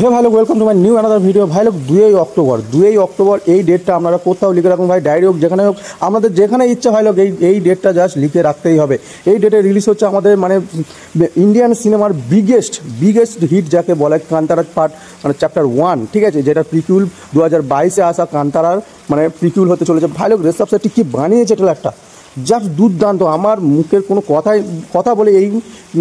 হে ভাই লোক, welcome to my new another video. ভাই লোক, 2 অক্টোবর এই ডেটটা আপনারা কোথাও লিখে রাখুন ভাই, ডায়েরি হোক, যেখানে হোক, আমাদের যেখানে ইচ্ছা ভাই লোক এই ডেটটা জাস্ট লিখে রাখতেই হবে। এই ডেটে রিলিজ হচ্ছে আমাদের মানে ইন্ডিয়ান সিনেমার বিগেস্ট হিট যাকে বলে, কান্তারা পার্ট মানে চ্যাপ্টার 1, ঠিক আছে, যেটা প্রিকিউল 2022-এ আসা কান্তারার মানে প্রিকিউল হতে চলেছে। ভাই লোক, রেসপ সেটটি কি বানিয়েছে ট্রেলারটা, জাস্ট দুর্দান্ত। আমার মুখের কোনো কথা বলে এই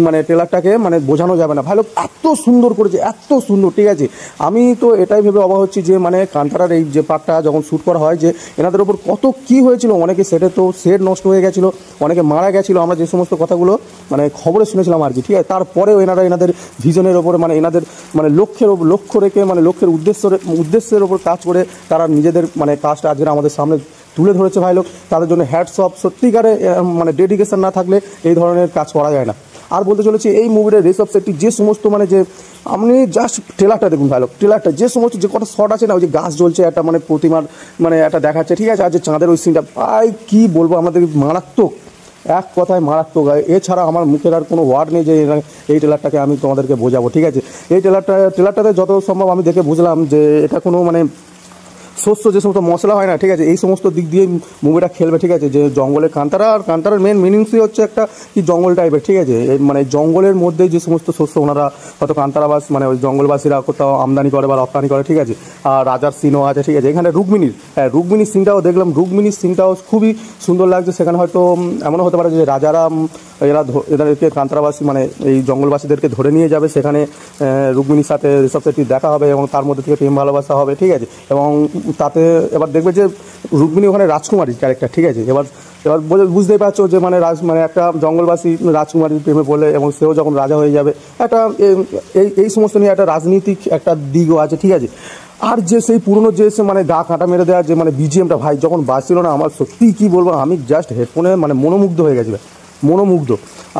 মানে ট্রেলারটাকে মানে বোঝানো যাবে না। ভালো, এত সুন্দর করেছে, এত সুন্দর, ঠিক আছে। আমি তো এটাই ভেবে অবাক হচ্ছি যে মানে কান্তারার এই যে পার্টটা যখন শ্যুট করা হয়, যে এনাদের ওপর কত কী হয়েছিল। অনেকে সেট নষ্ট হয়ে গেছিলো, অনেকে মারা গেছিলো, আমরা যে সমস্ত কথাগুলো মানে খবরে শুনেছিলাম আর কি, ঠিক আছে। তারপরেও এনাদের ভিশনের ওপরে মানে এনাদের মানে লক্ষ্য রেখে মানে লক্ষ্যের উদ্দেশ্যের ওপর কাজ করে তারা নিজেদের মানে কাজটা আজকে আমাদের সামনে তুলে ধরেছে। ভাই লোক, তাদের জন্য হ্যাটস অফ। সত্যিকারে মানে ডেডিকেশন না থাকলে এই ধরনের কাজ করা যায় না। আর বলতে চলেছি এই মুভির রেসপ সেটটি যে সমস্ত মানে যে আপনি জাস্ট ট্রেলারটা দেখুন ভাই লোক, ট্রেলারটা যে সমস্ত যে কটা শট আছে না, ওই যে গাছ জ্বলছে একটা মানে প্রতিমার মানে একটা দেখাচ্ছে, ঠিক আছে, আর যে চাঁদের ওই সিনটা, ভাই কী বলবো, আমাদের মারাত্মক, এক কথায় মারাত্মক। এছাড়া আমার মুখের আর কোনো ওয়ার্ড নেই যে এই ট্রেলারটাকে আমি তোমাদেরকে বোঝাবো, ঠিক আছে। এই ট্রেলারটাতে যত সম্ভব আমি দেখে বুঝলাম যে এটা কোনো মানে শস্য যে সমস্ত মশলা হয় না, ঠিক আছে, এই সমস্ত দিক দিয়ে মুভিটা খেলবে, ঠিক আছে। যে জঙ্গলের কান্তারার মেন মিনিংসই হচ্ছে একটা কি জঙ্গল টাইপের, ঠিক আছে, মানে জঙ্গলের মধ্যে যে সমস্ত শস্য ওনারা হয়তো কান্তারাবাস মানে ওই জঙ্গলবাসীরা কোথাও আমদানি করে বা রপ্তানি করে, ঠিক আছে। আর রাজার সিনও আছে, ঠিক আছে। এখানে রুক্মিণীর সিনটাও দেখলাম, রুক্মিণীর সিনটাও খুবই সুন্দর লাগছে। সেখানে হয়তো এমনও হতে পারে যে রাজারা এদেরকে কান্তারাবাসী মানে এই জঙ্গলবাসীদেরকে ধরে নিয়ে যাবে, সেখানে রুক্মিণীর সাথে ঋষভ শেট্টির দেখা হবে এবং তার মধ্যে থেকে প্রেম ভালোবাসা হবে, ঠিক আছে। এবং তাতে এবার দেখবে যে রুক্মিণী ওখানে রাজকুমারীর ক্যারেক্টার, ঠিক আছে। এবার বুঝতেই পারছো যে মানে মানে একটা জঙ্গলবাসী রাজকুমারীর প্রেমে পড়লে এবং সেও যখন রাজা হয়ে যাবে, একটা এই সমস্ত নিয়ে একটা রাজনীতিক একটা দিকও আছে, ঠিক আছে। আর যে সেই পুরনো যে মানে গা কাঁটা মেরে দেওয়ার যে মানে বিজিএমটা ভাই যখন বাজছিল না, আমার সত্যি কী বলবো, আমি জাস্ট হেডফোনে মানে মনোমুগ্ধ হয়ে গেছি, মনোমুগ্ধ।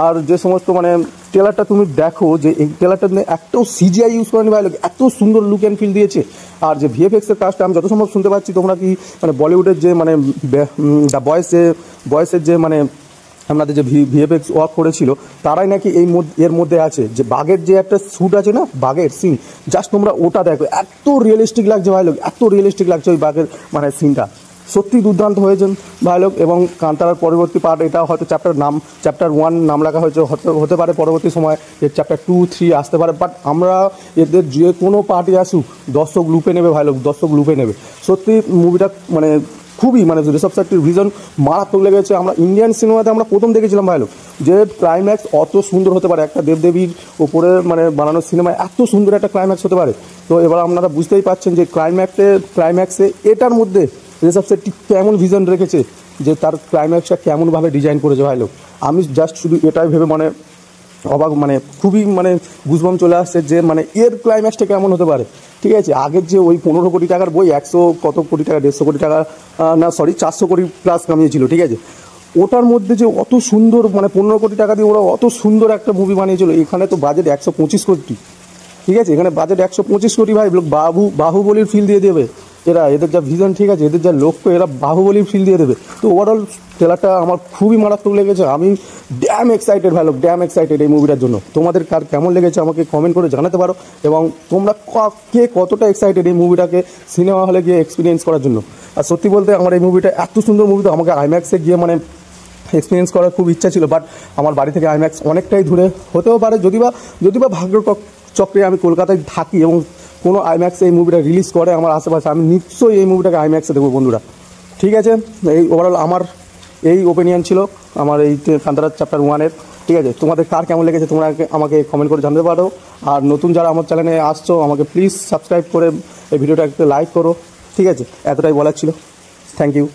আর যে সমস্ত মানে ট্রেলারটা তুমি দেখো, যে এই ট্রেলারটা একটাও সিজিআই ইউজ করেনি ভাই, এত সুন্দর লুক অ্যান্ড ফিল দিয়েছে। আর যে ভিএফএক্সের কাজটা আমি যত সম্ভব শুনতে পাচ্ছি, তোমরা কি মানে বলিউডের যে মানে দ্য বয়েসের যে মানে আমাদের যে ভিএফএক্স ওয়ার্ক করেছিল, তারাই নাকি এর মধ্যে আছে। যে বাঘের যে একটা শ্যুট আছে না, বাঘের সিন, জাস্ট তোমরা ওটা দেখো, এত রিয়েলিস্টিক লাগছে ভাই লোক, এত রিয়েলিস্টিক লাগছে ওই বাঘের মানে সিনটা। সত্যি দুর্দান্ত হয়েছেন ভাই লোক। এবং কান্তারার পরবর্তী পার্ট, এটা হয়তো চ্যাপ্টার 1 নাম রাখা হয়েছে, হতে পারে পরবর্তী সময় এর চ্যাপ্টার 2, 3 আসতে পারে। বাট আমরা এদের যে কোনো পার্টি আসুক, দর্শক লুপে নেবে ভাই লোক, দর্শক লুপে নেবে। সত্যি মুভিটা মানে খুবই মানে ঋষভ শেট্টির ভিজন মারাত্মক লেগেছে। আমরা ইন্ডিয়ান সিনেমাতে আমরা প্রথম দেখেছিলাম ভাই লোক যে ক্লাইম্যাক্স অত সুন্দর হতে পারে, একটা দেবদেবীর ওপরে মানে বানানো সিনেমায় এত সুন্দর একটা ক্লাইম্যাক্স হতে পারে। তো এবার আপনারা বুঝতেই পারছেন যে ক্লাইম্যাক্সে এটার মধ্যে ঋষভ শেট্টি কেমন ভিজন রেখেছে, যে তার ক্লাইম্যাক্সটা কেমনভাবে ডিজাইন করেছে ভাই লোক। আমি জাস্ট শুধু এটাই ভেবে মানে অবাক, মানে খুবই মানে গুজবাম চলে আসছে যে মানে এর ক্লাইম্যাক্সটা কেমন হতে পারে, ঠিক আছে। আগের যে ওই 15 কোটি টাকার বই 100 কত কোটি টাকা, 150 কোটি টাকা, না সরি 400 কোটি প্লাস কামিয়েছিল, ঠিক আছে। ওটার মধ্যে যে অত সুন্দর মানে 15 কোটি টাকা দিয়ে ওরা অত সুন্দর একটা মুভি বানিয়েছিল, এখানে তো বাজেট 125 কোটি, ঠিক আছে। এখানে বাজেট 125 কোটি ভাই লোক, বাহুবলীর ফিল দিয়ে দেবে এরা, এদের যা ভিজন, ঠিক আছে, এদের যা লক্ষ্য, এরা বাহুবলীর ফিল দিয়ে দেবে। তো ওভারঅল ট্রেলারটা আমার খুবই মারাত্মক লেগেছে। আমি ড্যাম এক্সাইটেড ভাই লোক, ড্যাম এক্সাইটেড এই মুভিটার জন্য। তোমাদের কার কেমন লেগেছে আমাকে কমেন্ট করে জানাতে পারো, এবং তোমরা কে কতটা এক্সাইটেড এই মুভিটাকে সিনেমা হলে গিয়ে এক্সপিরিয়েন্স করার জন্য। আর সত্যি বলতে আমার এই মুভিটা এত সুন্দর মুভি, তো আমাকে আইম্যাক্সে গিয়ে মানে এক্সপিরিয়েন্স করার খুব ইচ্ছা ছিল। বাট আমার বাড়ি থেকে আইম্যাক্স অনেকটাই দূরে, হতেও পারে যদি বা ভাগ্য চক্রে আমি কলকাতায় থাকি এবং কোনো আইম্যাক্সে এই মুভিটা রিলিজ করে আমার আশেপাশে, আমি নিশ্চয়ই এই মুভিটাকে আইম্যাক্সে দেখবো বন্ধুরা, ঠিক আছে। এই ওভারঅল আমার এই ওপিনিয়ন ছিল আমার এই কান্তারা চ্যাপ্টার 1-এর, ঠিক আছে। তোমাদের কার কেমন লেগেছে তোমরা আমাকে কমেন্ট করে জানতে পারো। আর নতুন যারা আমার চ্যানেলে আসছো, আমাকে প্লিজ সাবস্ক্রাইব করে এই ভিডিওটা একটু লাইক করো, ঠিক আছে। এতটাই বলার ছিল। Thank you.